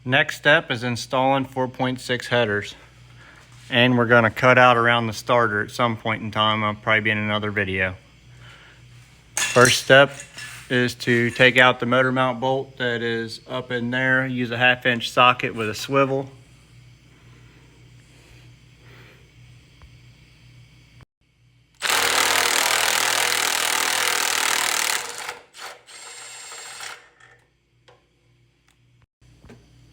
Next step is installing 4.6 headers. And we're gonna cut out around the starter at some point in time. I'll probably be in another video. First step is to take out the motor mount bolt that is up in there. Use a 1/2-inch socket with a swivel.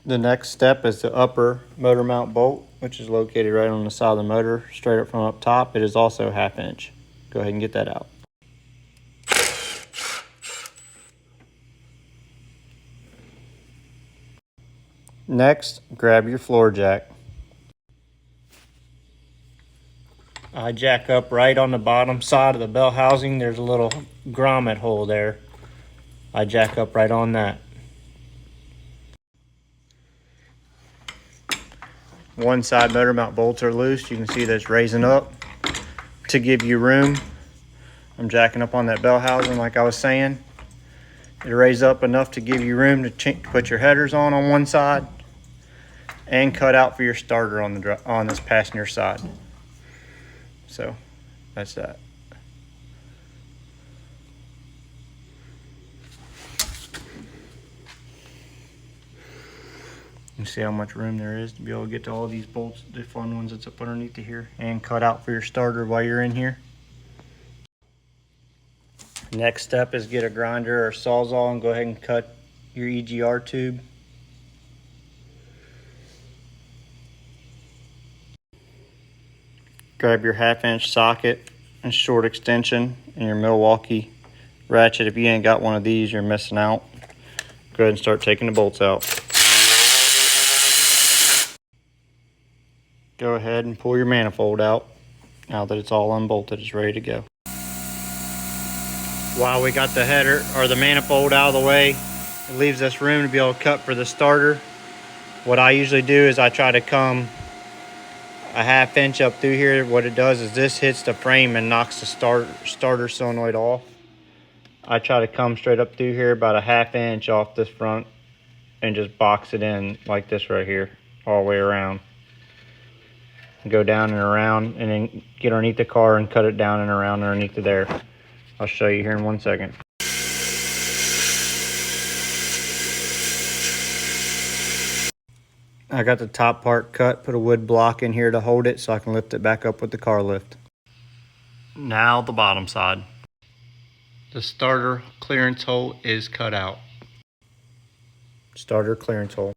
The next step is the upper motor mount bolt, which is located right on the side of the motor, straight up from up top. It is also 1/2 inch. Go ahead and get that out. Next, grab your floor jack. I jack up right on the bottom side of the bell housing. There's a little grommet hole there. I jack up right on that. One side motor mount bolts are loose. You can see that's raising up to give you room. I'm jacking up on that bell housing like I was saying. It'll raise up enough to give you room to put your headers on one side and cut out for your starter on this passenger side. So that's that. You see how much room there is to be able to get to all these bolts, the fun ones that's up underneath of here, and cut out for your starter while you're in here. Next step is get a grinder or sawzall and go ahead and cut your EGR tube. Grab your 1/2-inch socket and short extension and your Milwaukee ratchet. If you ain't got one of these, you're missing out. Go ahead and start taking the bolts out. Go ahead and pull your manifold out. Now that it's all unbolted, it's ready to go. While we got the header or the manifold out of the way, it leaves us room to be able to cut for the starter. What I usually do is I try to come a 1/2 inch up through here. What it does is this hits the frame and knocks the starter solenoid off. I try to come straight up through here about a 1/2 inch off this front and just box it in like this right here, all the way around. Go down and around and then get underneath the car and cut it down and around underneath of there. I'll show you here in 1 second. I got the top part cut, put a wood block in here to hold it so I can lift it back up with the car lift. Now the bottom side. The starter clearance hole is cut out. Starter clearance hole.